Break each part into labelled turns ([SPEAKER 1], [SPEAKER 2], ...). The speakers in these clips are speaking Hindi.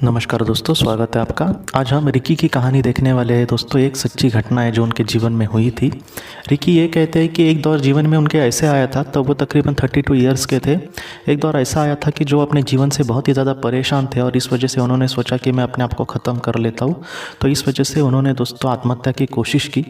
[SPEAKER 1] नमस्कार दोस्तों, स्वागत है आपका। आज हम रिकी की कहानी देखने वाले हैं दोस्तों। एक सच्ची घटना है जो उनके जीवन में हुई थी। रिकी ये कहते हैं कि एक दौर जीवन में उनके ऐसे आया था, तब वो तकरीबन 32 ईयर्स के थे। एक दौर ऐसा आया था कि जो अपने जीवन से बहुत ही ज़्यादा परेशान थे और इस वजह से उन्होंने सोचा कि मैं अपने आप को ख़त्म कर लेता हूँ। तो इस वजह से उन्होंने दोस्तों आत्महत्या की कोशिश की।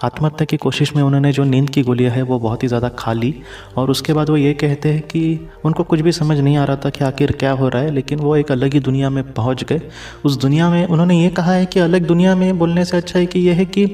[SPEAKER 1] आत्महत्या की कोशिश में उन्होंने जो नींद की गोलियाँ हैं वो बहुत ही ज़्यादा खा ली और उसके बाद वो ये कहते हैं कि उनको कुछ भी समझ नहीं आ रहा था कि आखिर क्या हो रहा है, लेकिन वो एक अलग ही दुनिया में पहुँच गए। उस दुनिया में उन्होंने ये कहा है कि अलग दुनिया में बोलने से अच्छा है कि यह है कि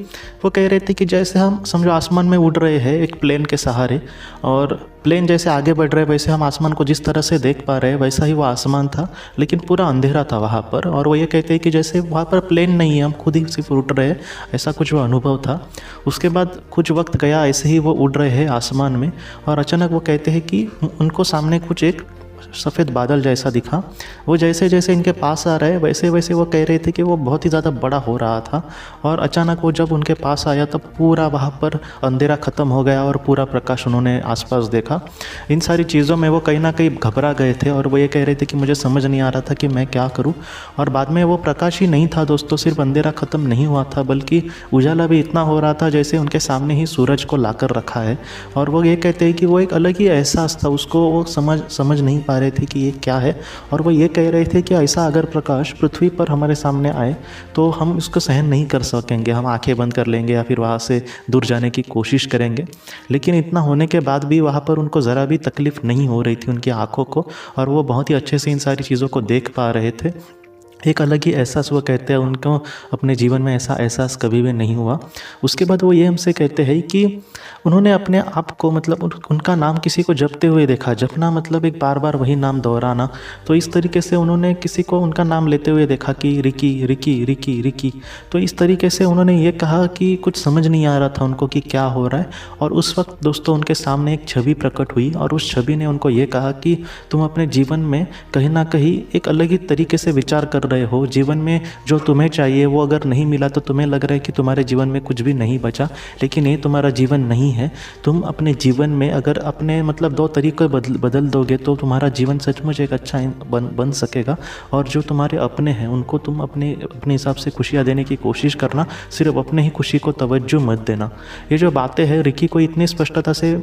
[SPEAKER 1] वो कह रहे थे कि जैसे हम समझो आसमान में उड़ रहे हैं एक प्लेन के सहारे, और प्लेन जैसे आगे बढ़ रहे हैं वैसे हम आसमान को जिस तरह से देख पा रहे हैं वैसा ही वो आसमान था, लेकिन पूरा अंधेरा था वहाँ पर। और वो ये कहते हैं कि जैसे वहाँ पर प्लेन नहीं है, हम खुद ही सिर्फ उड़ रहे हैं, ऐसा कुछ वो अनुभव था। उसके बाद कुछ वक्त गया, ऐसे ही वो उड़ रहे हैं आसमान में और अचानक वो कहते हैं कि उनको सामने कुछ एक सफ़ेद बादल जैसा दिखा। वो जैसे जैसे इनके पास आ रहे वैसे वैसे वो कह रहे थे कि वो बहुत ही ज़्यादा बड़ा हो रहा था। और अचानक वो जब उनके पास आया तब पूरा वहाँ पर अंधेरा ख़त्म हो गया और पूरा प्रकाश उन्होंने आसपास देखा। इन सारी चीज़ों में वो कहीं ना कहीं घबरा गए थे और वो ये कह रहे थे कि मुझे समझ नहीं आ रहा था कि मैं क्या करूँ। और बाद में वो प्रकाश ही नहीं था दोस्तों, सिर्फ अंधेरा ख़त्म नहीं हुआ था बल्कि उजाला भी इतना हो रहा था जैसे उनके सामने ही सूरज को लाकर रखा है। और वो ये कहते हैं कि वो एक अलग ही एहसास था, उसको वो समझ नहीं पा रहे थे कि ये क्या है। और वो ये कह रहे थे कि ऐसा अगर प्रकाश पृथ्वी पर हमारे सामने आए तो हम इसको सहन नहीं कर सकेंगे, हम आंखें बंद कर लेंगे या फिर वहाँ से दूर जाने की कोशिश करेंगे। लेकिन इतना होने के बाद भी वहाँ पर उनको ज़रा भी तकलीफ़ नहीं हो रही थी उनकी आँखों को, और वो बहुत ही अच्छे से इन सारी चीज़ों को देख पा रहे थे। एक अलग ही एहसास वो कहते हैं उनको अपने जीवन में ऐसा एहसास कभी भी नहीं हुआ। उसके बाद वो ये हमसे कहते हैं कि उन्होंने अपने आप को मतलब उनका नाम किसी को जपते हुए देखा। जपना मतलब एक बार बार वही नाम दोहराना। तो इस तरीके से उन्होंने किसी को उनका नाम लेते हुए देखा कि रिकी रिकी रिकी रिकी। तो इस तरीके से उन्होंने ये कहा कि कुछ समझ नहीं आ रहा था उनको कि क्या हो रहा है। और उस वक्त दोस्तों उनके सामने एक छवि प्रकट हुई और उस छवि ने उनको ये कहा कि तुम अपने जीवन में कहीं ना कहीं एक अलग ही तरीके से विचार कर रहे हो। जीवन में जो तुम्हें चाहिए वो अगर नहीं मिला तो तुम्हें लग रहा है कि तुम्हारे जीवन में कुछ भी नहीं बचा, लेकिन ये तुम्हारा जीवन नहीं है। तुम अपने जीवन में अगर अपने मतलब दो तरीके बदल दोगे तो तुम्हारा जीवन सचमुच एक अच्छा बन सकेगा। और जो तुम्हारे अपने हैं उनको तुम अपने हिसाब से खुशियाँ देने की कोशिश करना, सिर्फ अपने ही खुशी को तवज्जो मत देना। ये जो बातें हैं रिकी को इतनी स्पष्टता से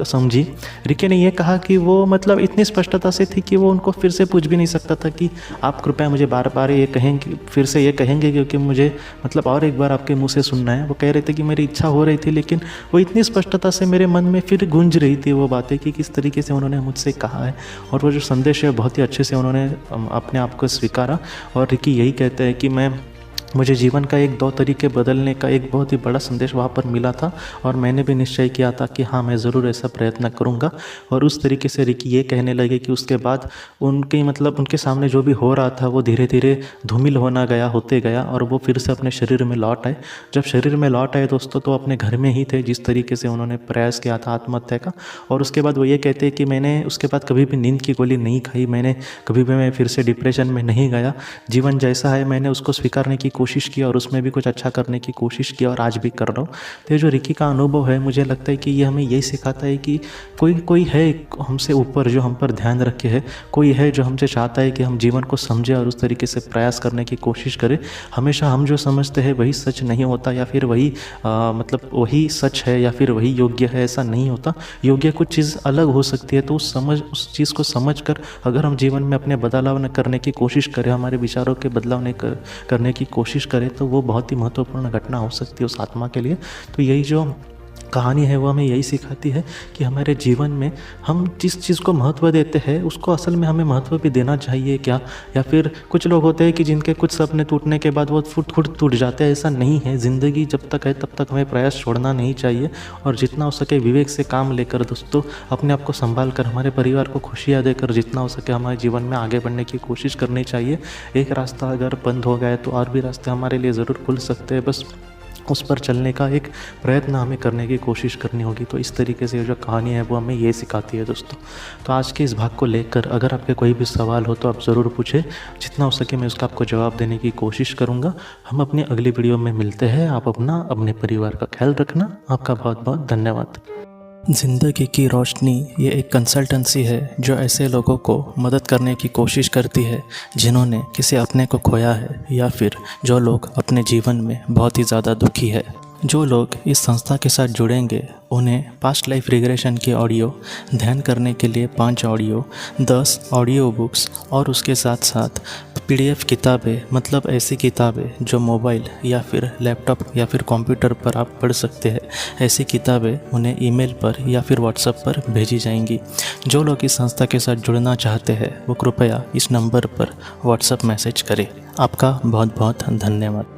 [SPEAKER 1] समझी। रिकी ने ये कहा कि वो मतलब इतनी स्पष्टता से थी कि वो उनको फिर से पूछ भी नहीं सकता था कि आप कृपया मुझे बार बार ये कहेंगे, फिर से ये कहेंगे, क्योंकि मुझे मतलब और एक बार आपके मुंह से सुनना है। वो कह रहे थे कि मेरी इच्छा हो रही थी, लेकिन वो इतनी स्पष्टता से मेरे मन में फिर गूंज रही थी वो बातें कि किस तरीके से उन्होंने मुझसे कहा है। और वो जो संदेश है बहुत ही अच्छे से उन्होंने अपने आप को स्वीकारा। और रिकी यही कहते हैं कि मुझे जीवन का एक दो तरीके बदलने का एक बहुत ही बड़ा संदेश वहाँ पर मिला था और मैंने भी निश्चय किया था कि हाँ मैं ज़रूर ऐसा प्रयत्न करूँगा। और उस तरीके से रिकी ये कहने लगे कि उसके बाद उनके मतलब उनके सामने जो भी हो रहा था वो धीरे धीरे धूमिल होते गया और वो फिर से अपने शरीर में लौट आए। जब शरीर में लौट आए दोस्तों तो अपने घर में ही थे जिस तरीके से उन्होंने प्रयास किया था आत्महत्या का। और उसके बाद वो ये कहते हैं कि मैंने उसके बाद कभी भी नींद की गोली नहीं खाई, मैंने कभी भी मैं फिर से डिप्रेशन में नहीं गया। जीवन जैसा है मैंने उसको स्वीकारने की कोशिश की और उसमें भी कुछ अच्छा करने की कोशिश की और आज भी कर रहा हूँ। तो ये जो रिकी का अनुभव है मुझे लगता है कि ये हमें यही सिखाता है कि कोई है हमसे ऊपर जो हम पर ध्यान रखे है, कोई है जो हमसे चाहता है कि हम जीवन को समझे और उस तरीके से प्रयास करने की कोशिश करें। हमेशा हम जो समझते हैं वही सच नहीं होता या फिर वही मतलब वही सच है या फिर वही योग्य है, ऐसा नहीं होता। योग्य कुछ चीज़ अलग हो सकती है। तो उस चीज़ को समझ कर अगर हम जीवन में अपने बदलाव न करने की कोशिश करें, हमारे विचारों के बदलाव करने की कोशिश करें तो वो बहुत ही महत्वपूर्ण घटना हो सकती है उस आत्मा के लिए। तो यही जो कहानी है वो हमें यही सिखाती है कि हमारे जीवन में हम जिस चीज़ को महत्व देते हैं उसको असल में हमें महत्व भी देना चाहिए क्या। या फिर कुछ लोग होते हैं कि जिनके कुछ सपने टूटने के बाद वो खुद टूट जाते हैं, ऐसा नहीं है। ज़िंदगी जब तक है तब तक हमें प्रयास छोड़ना नहीं चाहिए और जितना हो सके विवेक से काम लेकर दोस्तों अपने आप को संभाल कर हमारे परिवार को खुशियाँ देकर जितना हो सके हमारे जीवन में आगे बढ़ने की कोशिश करनी चाहिए। एक रास्ता अगर बंद हो गया तो और भी रास्ते हमारे लिए ज़रूर खुल सकते हैं, बस उस पर चलने का एक प्रयत्न हमें करने की कोशिश करनी होगी। तो इस तरीके से जो कहानी है वो हमें ये सिखाती है दोस्तों। तो आज के इस भाग को लेकर अगर आपके कोई भी सवाल हो तो आप ज़रूर पूछें, जितना हो सके मैं उसका आपको जवाब देने की कोशिश करूँगा। हम अपनी अगली वीडियो में मिलते हैं। आप अपने परिवार का ख्याल रखना। आपका बहुत बहुत धन्यवाद। ज़िंदगी की रोशनी ये एक कंसल्टेंसी है जो ऐसे लोगों को मदद करने की कोशिश करती है जिन्होंने किसी अपने को खोया है या फिर जो लोग अपने जीवन में बहुत ही ज़्यादा दुखी है। जो लोग इस संस्था के साथ जुड़ेंगे उन्हें पास्ट लाइफ रिग्रेशन की ऑडियो, ध्यान करने के लिए 5 ऑडियो, 10 ऑडियो बुक्स और उसके साथ साथ PDF किताबें, मतलब ऐसी किताबें जो मोबाइल या फिर लैपटॉप या फिर कंप्यूटर पर आप पढ़ सकते हैं, ऐसी किताबें उन्हें ईमेल पर या फिर व्हाट्सएप पर भेजी जाएंगी। जो लोग इस संस्था के साथ जुड़ना चाहते हैं वो कृपया इस नंबर पर व्हाट्सएप मैसेज करें। आपका बहुत बहुत धन्यवाद।